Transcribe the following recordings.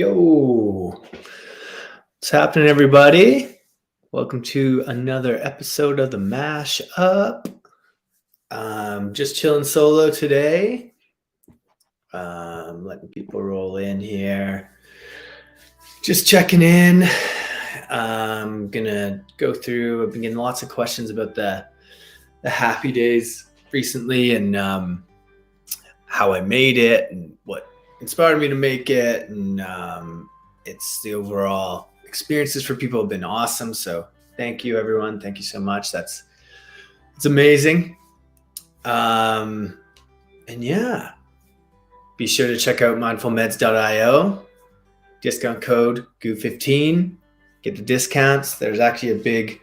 Yo, what's happening, everybody? Welcome to another episode of the Mash Up. Just chilling solo today. Letting people roll in here. Just checking in. I'm gonna go through. I've been getting lots of questions about the happy days recently and how I made it and what inspired me to make it, and it's the overall experiences for people have been awesome. So thank you, everyone. Thank you so much. It's amazing. And yeah, be sure to check out MindfulMEDS.io. Discount code GOO15. Get the discounts. There's actually a big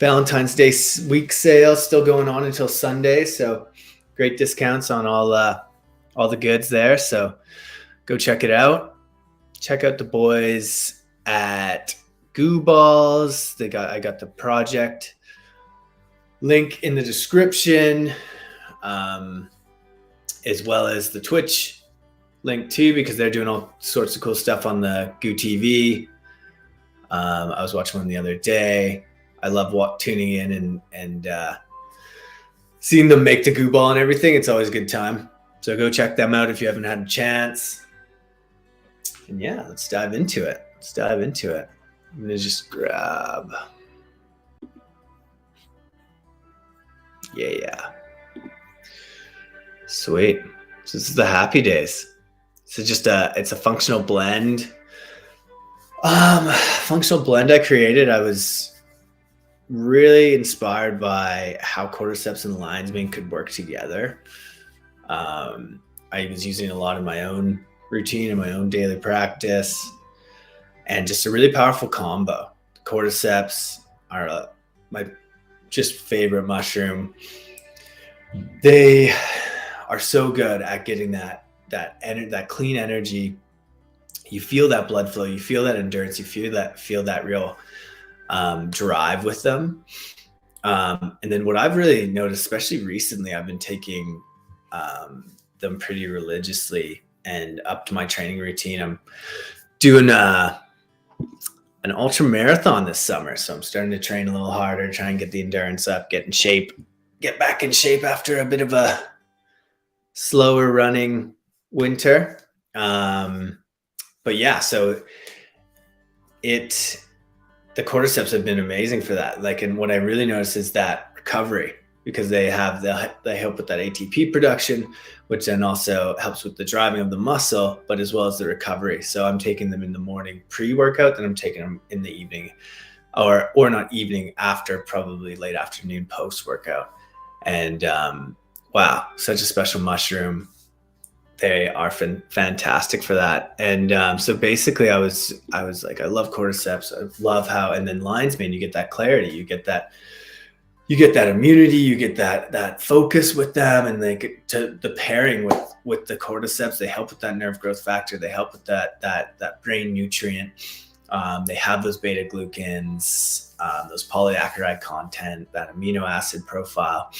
Valentine's Day week sale still going on until Sunday. So great discounts on all the goods there. So go check it out. Check out the boys at Gooballs. I got the project link in the description, as well as the Twitch link too, because they're doing all sorts of cool stuff on the Goo TV. I was watching one the other day. I love tuning in and seeing them make the Goo Ball and everything. It's always a good time. So go check them out if you haven't had a chance. And yeah, let's dive into it. I'm going to just grab. Yeah. Sweet. So this is the happy days. So it's a functional blend. Functional blend I created. I was really inspired by how cordyceps and lion's mane could work together. I was using a lot in my own routine and my own daily practice, and just a really powerful combo. Cordyceps are my just favorite mushroom. They are so good at getting that clean energy. You feel that blood flow, you feel that endurance, you feel that real drive with them. And then what I've really noticed, especially recently, I've been taking them pretty religiously and up to my training routine. I'm doing an ultra marathon this summer, so I'm starting to train a little harder, try and get the endurance up, get back in shape after a bit of a slower running winter. But yeah, so the cordyceps have been amazing for that. And what I really noticed is that recovery, because they help with that ATP production, which then also helps with the driving of the muscle, but as well as the recovery. So I'm taking them in the morning pre-workout, then I'm taking them in the evening, or not evening, after, probably late afternoon post-workout. And wow, such a special mushroom. They are fantastic for that. And so basically I was like, I love cordyceps. I love how, and then lion's mane, you get that clarity, you get that immunity, you get that focus with them, and they get to the pairing with the cordyceps. They help with that nerve growth factor. They help with that brain nutrient. They have those beta glucans, those polysaccharide content, that amino acid profile,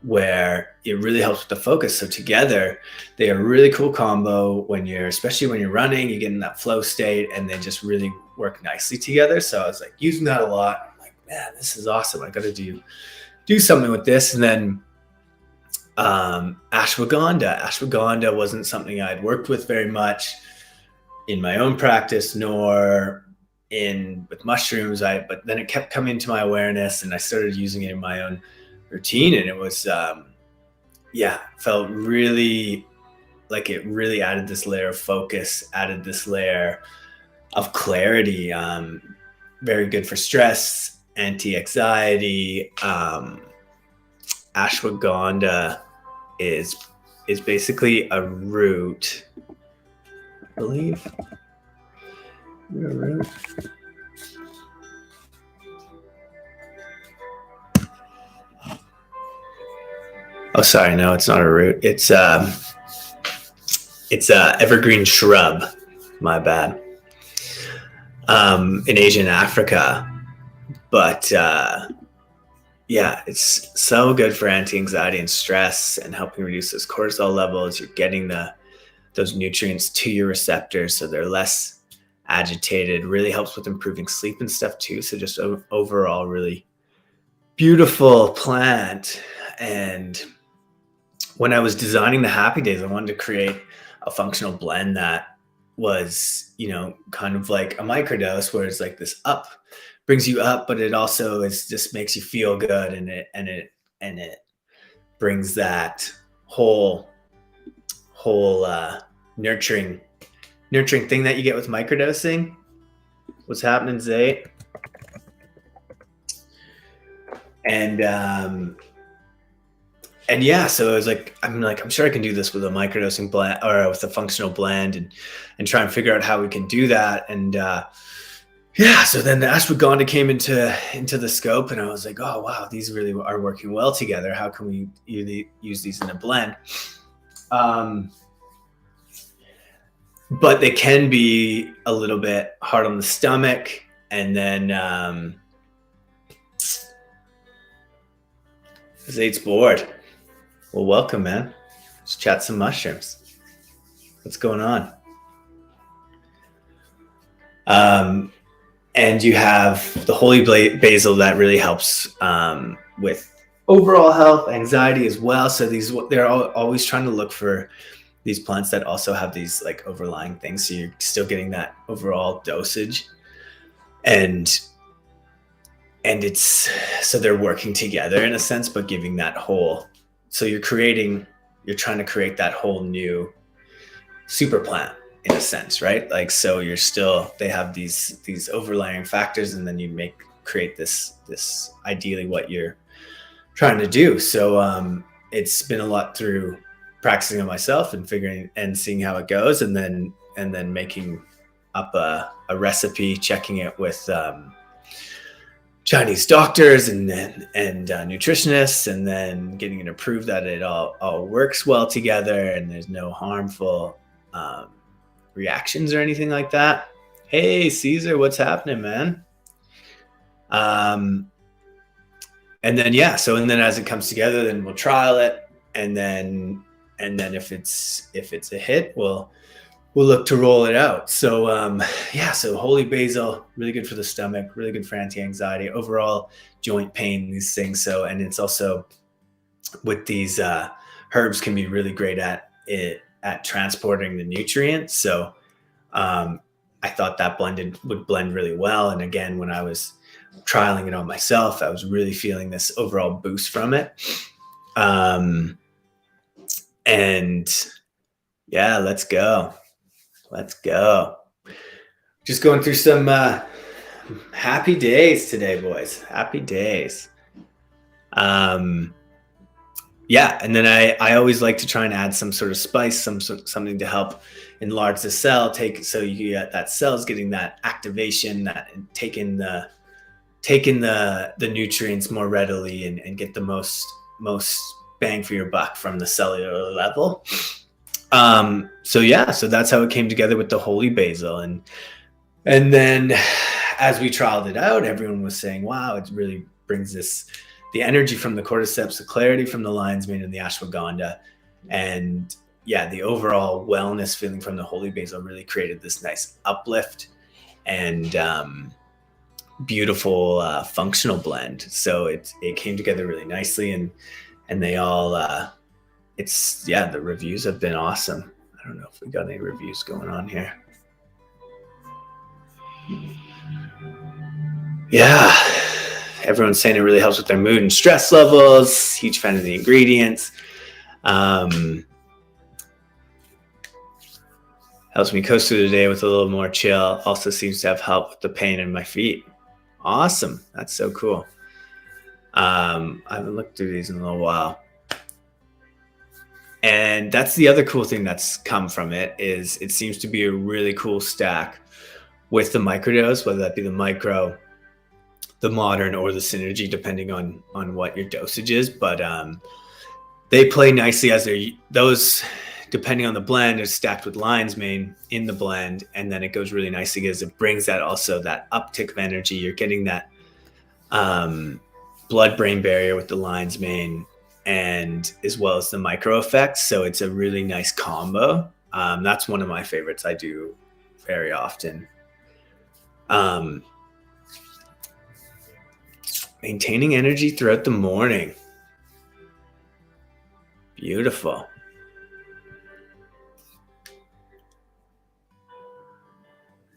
where it really helps with the focus. So together, they are a really cool combo especially when you're running, you get in that flow state, and they just really work nicely together. So I was like using that a lot. Man, this is awesome. I got to do something with this. And then ashwagandha wasn't something I'd worked with very much in my own practice, nor with mushrooms. But then it kept coming to my awareness, and I started using it in my own routine, and it was felt really like it really added this layer of focus, added this layer of clarity. Very good for stress, anti-anxiety. Ashwagandha is basically a root, I believe. Oh, sorry, no, it's not a root. It's a evergreen shrub. My bad. In Asia and Africa. But it's so good for anti-anxiety and stress, and helping reduce those cortisol levels. You're getting those nutrients to your receptors, so they're less agitated. Really helps with improving sleep and stuff too. So just overall really beautiful plant. And when I was designing the Happy Days, I wanted to create a functional blend that was, kind of like a microdose, where it's like this up, brings you up, but it also just makes you feel good, and it brings that whole nurturing thing that you get with microdosing. What's happening, Zay? And yeah, so I was like, I'm sure I can do this with a microdosing blend or with a functional blend, and try and figure out how we can do that. And so then the ashwagandha came into the scope, and I was like, oh wow, these really are working well together. How can we use these in a blend? But they can be a little bit hard on the stomach. And then Zaid's bored. Well, welcome, man. Let's chat some mushrooms. What's going on? And you have the holy basil that really helps with overall health, anxiety as well. So they're always trying to look for these plants that also have these like overlying things. So you're still getting that overall dosage, and it's, so they're working together in a sense, but giving that whole, so you're trying to create that whole new super plant in a sense, right? Like, so they have these overlaying factors, and then you create this ideally what you're trying to do. So it's been a lot through practicing on myself and figuring and seeing how it goes, and then making up a recipe, checking it with Chinese doctors and nutritionists, and then getting it approved that it all works well together and there's no harmful reactions or anything like that. Hey Caesar, what's happening, man? And then as it comes together, then we'll trial it, and then if it's a hit, we'll look to roll it out. So so holy basil, really good for the stomach, really good for anti-anxiety, overall joint pain, these things. So, and it's also with these herbs can be really great at transporting the nutrients. So I thought that would blend really well. And again, when I was trialing it on myself, I was really feeling this overall boost from it. And yeah, let's go. Just going through some happy days today, boys. Happy days. And then I always like to try and add some sort of spice, something to help enlarge the cell. So you get that cell's getting that activation, that taking the nutrients more readily, and get the most bang for your buck from the cellular level. So that's how it came together with the holy basil. And then as we trialed it out, everyone was saying, wow, it really brings the energy from the cordyceps, the clarity from the lion's mane and the ashwagandha. And the overall wellness feeling from the holy basil really created this nice uplift and beautiful functional blend. So it came together really nicely, and they all, the reviews have been awesome. I don't know if we got any reviews going on here. Yeah, everyone's saying it really helps with their mood and stress levels. Huge fan of the ingredients. Helps me coast through the day with a little more chill. Also seems to have help with the pain in my feet. Awesome. That's so cool. I haven't looked through these in a little while. And that's the other cool thing that's come from it, is it seems to be a really cool stack with the microdose, whether that be the micro, the modern, or the synergy, depending on what your dosage is. But they play nicely as those, depending on the blend, is stacked with lion's mane in the blend. And then it goes really nicely because it brings that uptick of energy. You're getting that blood-brain barrier with the lion's mane, and as well as the micro effects. So it's a really nice combo. That's one of my favorites I do very often. Maintaining energy throughout the morning. Beautiful.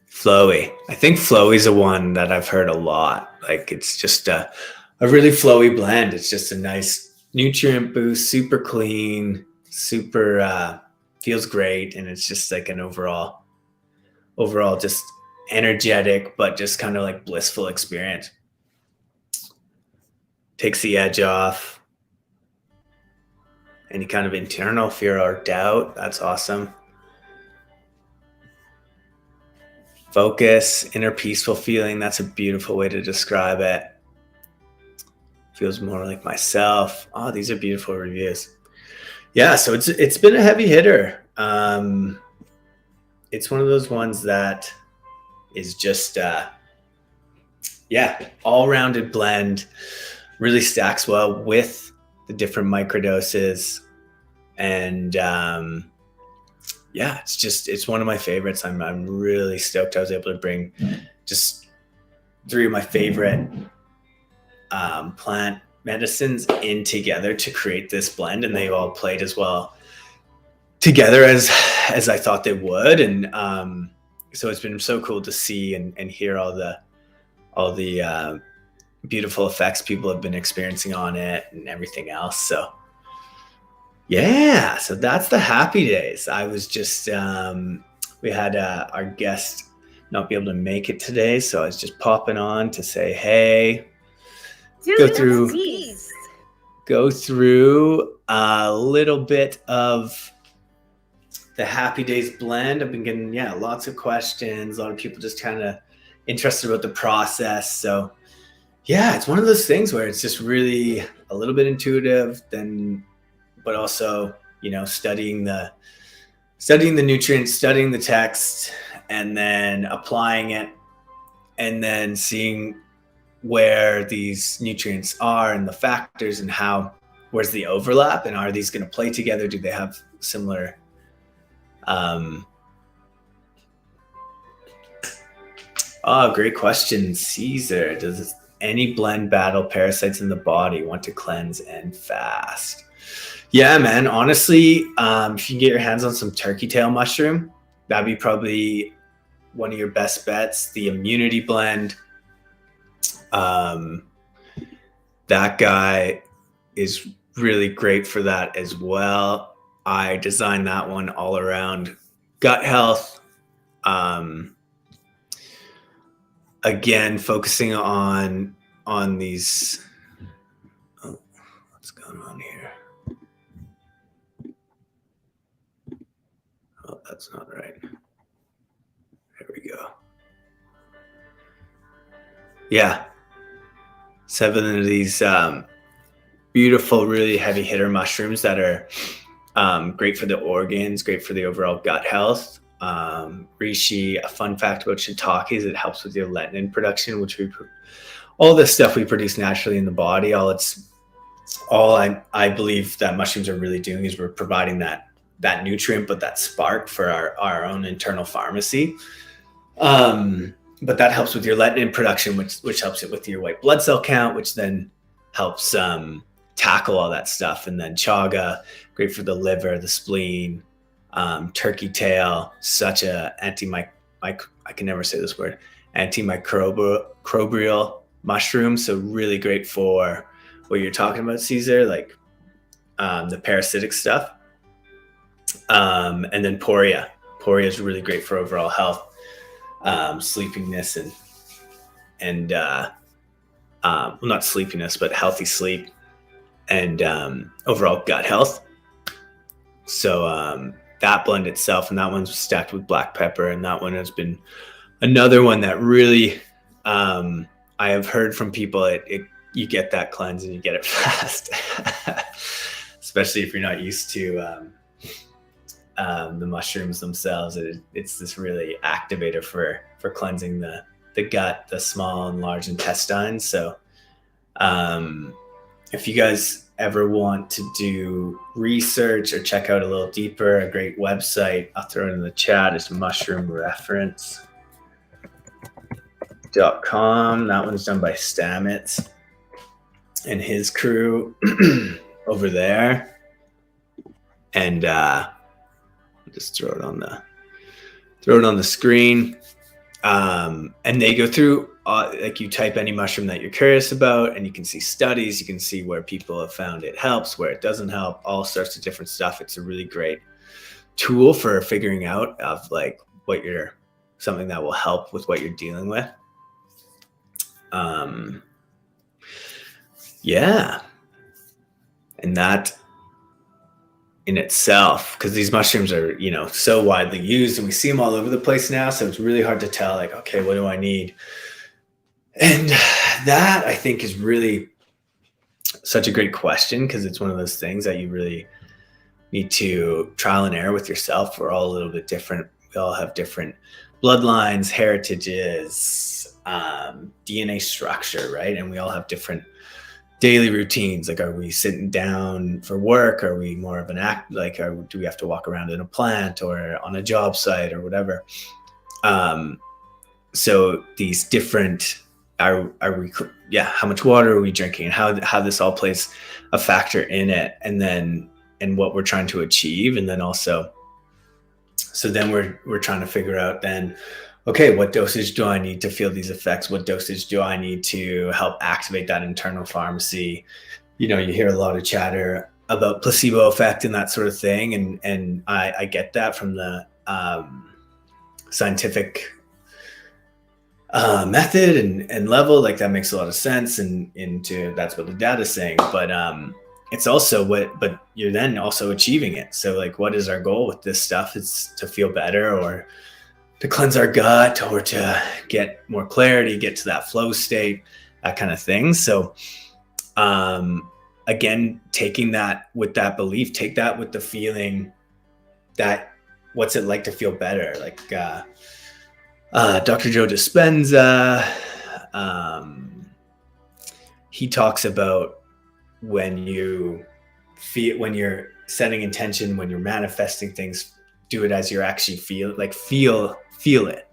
Flowy. I think flowy is a one that I've heard a lot. Like it's just a really flowy blend. It's just a nice nutrient boost, super clean, super feels great. And it's just like an overall just energetic, but just kind of like blissful experience. Takes the edge off. Any kind of internal fear or doubt. That's awesome. Focus, inner peaceful feeling. That's a beautiful way to describe it. Feels more like myself. Oh, these are beautiful reviews. Yeah, so it's been a heavy hitter. It's one of those ones that is just all-rounded blend. Really stacks well with the different microdoses, and it's one of my favorites. I'm really stoked I was able to bring just 3 of my favorite plant medicines in together to create this blend, and they all played as well together as I thought they would. And so it's been so cool to see and hear all the beautiful effects people have been experiencing on it and everything else. So yeah, so that's the happy days. I was just, we had our guest not be able to make it today, so I was just popping on to say, hey, go through a little bit of the happy days blend. I've been getting, lots of questions. A lot of people just kind of interested about the process. So yeah, it's one of those things where it's just really a little bit intuitive, but also, studying the nutrients, studying the text, and then applying it, and then seeing where these nutrients are and the factors and where's the overlap, and are these going to play together? Do they have similar great question, Caesar. Does any blend battle parasites in the body, want to cleanse and fast? Yeah, man. Honestly, if you can get your hands on some turkey tail mushroom, that'd be probably one of your best bets. The immunity blend, that guy is really great for that as well. I designed that one all around gut health. Again, focusing on these. Oh, what's going on here? Oh, that's not right. There we go. Yeah. 7 of these beautiful, really heavy hitter mushrooms that are great for the organs, great for the overall gut health. Reishi, a fun fact about shiitake is it helps with your lectin production, which all this stuff we produce naturally in the body. I believe that mushrooms are really doing is we're providing that nutrient, but that spark for our own internal pharmacy. But that helps with your lectin production, which helps it with your white blood cell count, which then helps tackle all that stuff. And then chaga, great for the liver, the spleen. Turkey tail, such a I can never say this word, antimicrobial mushroom. So really great for what you're talking about, Caesar, like the parasitic stuff. And then poria is really great for overall health, sleepiness and well, not sleepiness, but healthy sleep and overall gut health. So that blend itself, and that one's stacked with black pepper, and that one has been another one that really I have heard from people you get that cleanse and you get it fast, especially if you're not used to the mushrooms themselves. It's this really activator for cleansing the gut, the small and large intestines. So if you guys ever want to do research or check out a little deeper, a great website, I'll throw it in the chat, is Mushroom Reference. MindfulMEDS.com. That one's done by Stamets and his crew over there. And just throw it on the screen. And they go through like you type any mushroom that you're curious about, and you can see studies, you can see where people have found it helps, where it doesn't help, all sorts of different stuff. It's a really great tool for figuring out of like something that will help with what you're dealing with. Yeah. And that in itself, because these mushrooms are, so widely used and we see them all over the place now. So it's really hard to tell, like, okay, what do I need? And that I think is really such a great question, because it's one of those things that you really need to trial and error with yourself. We're all a little bit different. We all have different bloodlines, heritages, DNA structure, right? And we all have different daily routines. Like, are we sitting down for work? Are we more of an act? Like, do we have to walk around in a plant or on a job site or whatever? So these different, how much water are we drinking, and how this all plays a factor in it, and what we're trying to achieve. And then also, so then we're trying to figure out then, okay, what dosage do I need to feel these effects? What dosage do I need to help activate that internal pharmacy? You hear a lot of chatter about placebo effect and that sort of thing. And I get that from the scientific method and level. Like, that makes a lot of sense. And that's what the data is saying. But it's also but you're then also achieving it. So like, what is our goal with this stuff? It's to feel better, or to cleanse our gut, or to get more clarity, get to that flow state, that kind of thing. So again, taking that with that belief, take that with the feeling that what's it like to feel better? Like Dr. Joe Dispenza, he talks about when you're setting intention, when you're manifesting things, do it as you're actually feel it.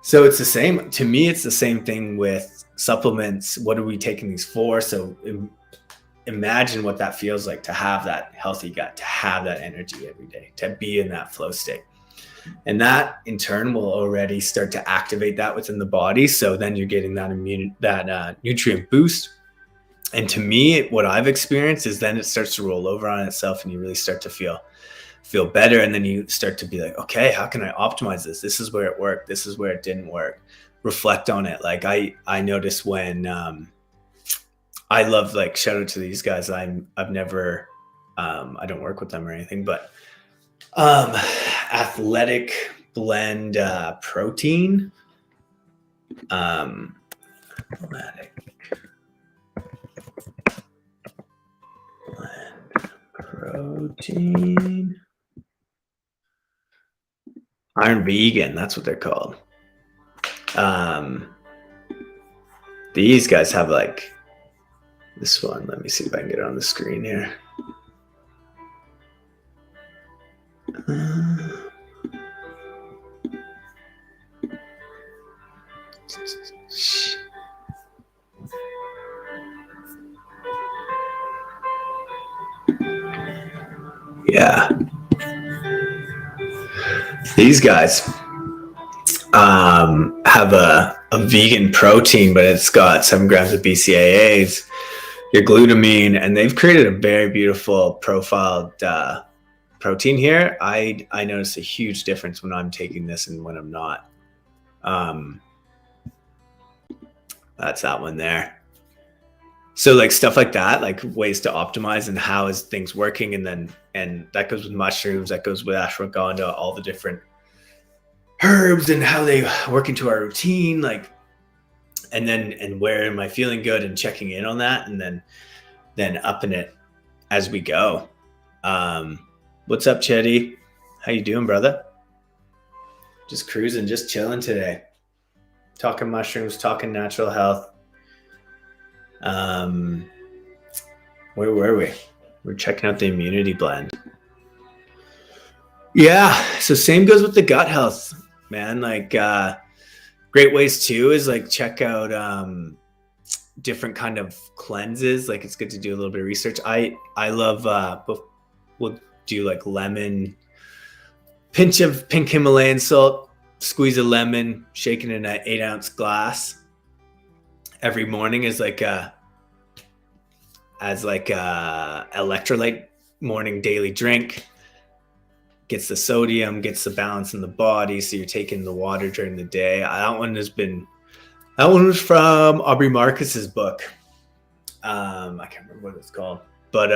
So it's the same, to me, it's the same thing with supplements. What are we taking these for? So imagine what that feels like to have that healthy gut, to have that energy every day, to be in that flow state. And that in turn will already start to activate that within the body. So then you're getting that nutrient boost. And to me, what I've experienced is then it starts to roll over on itself, and you really start to feel better. And then you start to be like, okay, how can I optimize this? This is where it worked. This is where it didn't work. Reflect on it. Like I noticed when I love, like, shout out to these guys. I've never, I don't work with them or anything, but Athletic Blend Protein. Athletic Blend Protein. Iron Vegan, that's what they're called. These guys have like this one. Let me see if I can get it on the screen here. Yeah. These guys have a vegan protein, but it's got 7 grams of BCAAs, your glutamine, and they've created a very beautiful profiled protein here. I notice a huge difference when I'm taking this and when I'm not. That's that one there. So like stuff like that, like ways to optimize and how is things working. And that goes with mushrooms, that goes with ashwagandha, all the different herbs and how they work into our routine. Like, and where am I feeling good, and checking in on that, and then upping it as we go. What's up, Chetty? How you doing, brother? Just cruising, just chilling today. Talking mushrooms, talking natural health. Where were we? We're checking out the immunity blend. Yeah, so same goes with the gut health, man. Like Great ways too is like check out different kind of cleanses. Like it's good to do a little bit of research. I love we'll do like lemon, pinch of pink Himalayan salt, squeeze a lemon, shake it in an 8-ounce glass every morning as like a electrolyte morning daily drink. Gets the sodium, gets the balance in the body, so you're taking the water during the day. That one was from Aubrey Marcus's book. I can't remember what it's called, but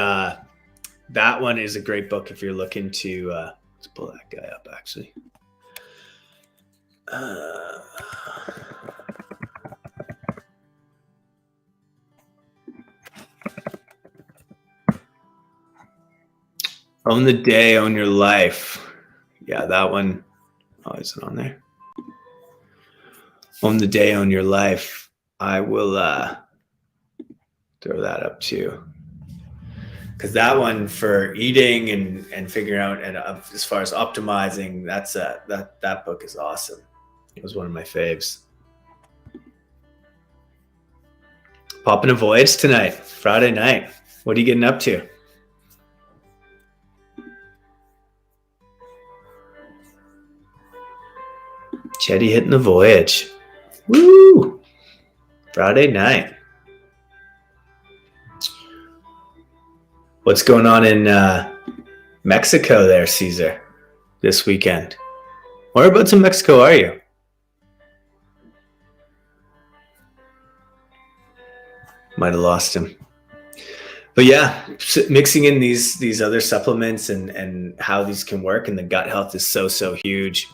that one is a great book if you're looking to let's pull that guy up actually. Own the day, own your life. Yeah, that one. Oh, is it on there? Own the day, own your life. I will throw that up too. Because that one for eating and figuring out, and as far as optimizing, that book is awesome. It was one of my faves. Popping a voyage tonight, Friday night. What are you getting up to? Chetty hitting the voyage. Woo! Friday night. What's going on in Mexico there, Caesar, this weekend? Whereabouts in Mexico are you? Might have lost him. But yeah, mixing in these other supplements and how these can work, and the gut health is so huge.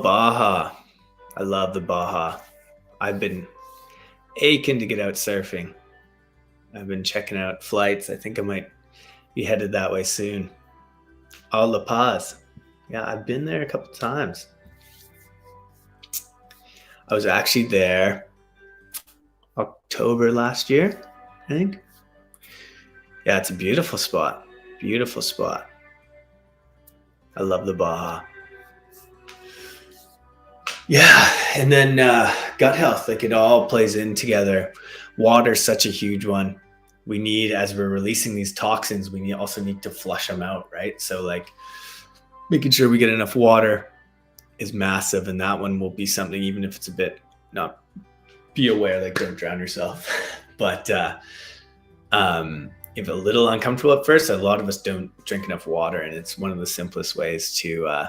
Baja. I love the Baja. I've been aching to get out surfing. I've been checking out flights. I think I might be headed that way soon. La Paz. Yeah, I've been there a couple times. I was actually there October last year, I think. Yeah, it's a beautiful spot. Beautiful spot. I love the Baja. Yeah, and then gut health, like it all plays in together. Water's such a huge one. We need, as we're releasing these toxins, we also need to flush them out, right? So like making sure we get enough water is massive, and that one will be something, even if it's a bit, not be aware, like don't drown yourself. But if a little uncomfortable at first, a lot of us don't drink enough water, and it's one of the simplest ways to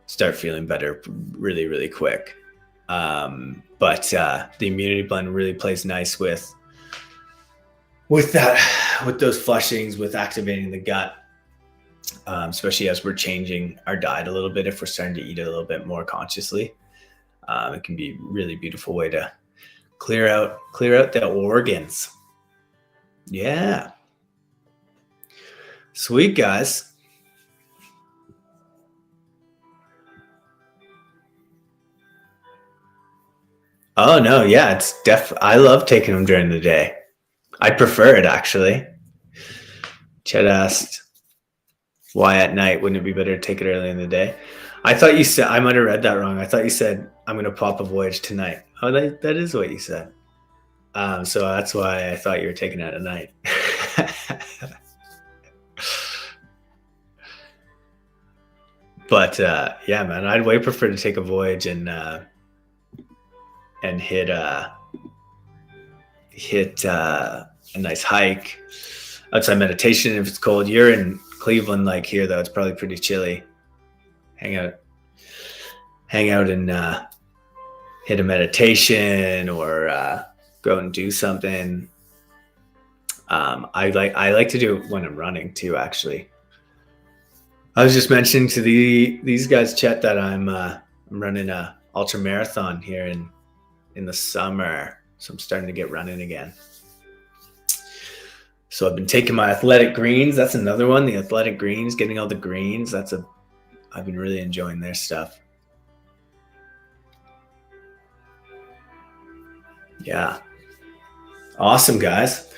start feeling better really quick. But the immunity blend really plays nice with those flushings, with activating the gut, especially as we're changing our diet a little bit. If we're starting to eat a little bit more consciously, it can be a really beautiful way to clear out the organs. Yeah. Sweet, guys. Oh no, yeah, I love taking them during the day. I'd prefer it, actually. Chet asked, why at night? Wouldn't it be better to take it early in the day? I thought you said, I might have read that wrong. I thought you said, I'm going to pop a voyage tonight. Oh, that is what you said. So that's why I thought you were taking it at night. But yeah, man, I'd way prefer to take a voyage and hit a nice hike, outside meditation if it's cold. You're in Cleveland, like here though, it's probably pretty chilly. Hang out and hit a meditation or go and do something. I like to do it when I'm running too, actually. I was just mentioning to these guys, Chet, that I'm running a ultra marathon here in the summer. So I'm starting to get running again. So I've been taking my athletic greens. That's another one. The athletic greens, getting all the greens. I've been really enjoying their stuff. Yeah. Awesome, guys.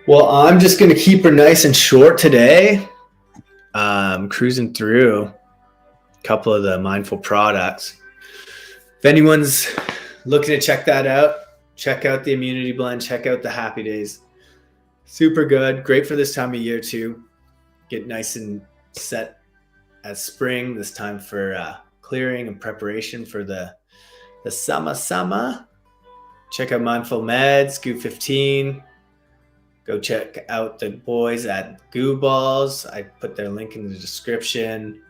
Well, I'm just going to keep her nice and short today. cruising through a couple of the Mindful products. If anyone's looking to check that out, check out the Immunity Blend, check out the Happy Days. Super good, great for this time of year too. Get nice and set as spring, this time for clearing and preparation for the summer. Check out MindfulMEDS, Goo15. Go check out the boys at Gooballs. I put their link in the description.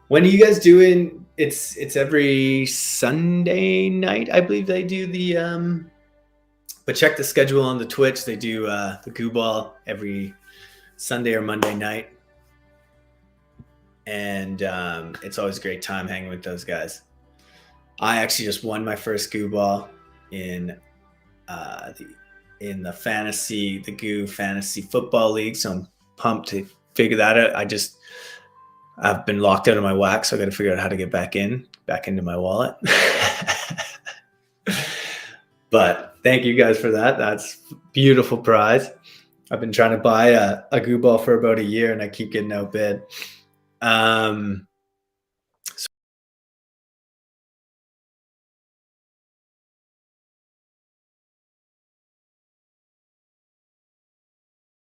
When are you guys doing? It's every Sunday night, I believe they do the. But check the schedule on the Twitch. They do the Gooball every Sunday or Monday night, and it's always a great time hanging with those guys. I actually just won my first Gooball in the Goo Fantasy Football League, so I'm pumped to figure that out. I've been locked out of my wax, so I got to figure out how to get back into my wallet. But thank you guys for that. That's a beautiful prize. I've been trying to buy a Gooball for about a year, and I keep getting outbid.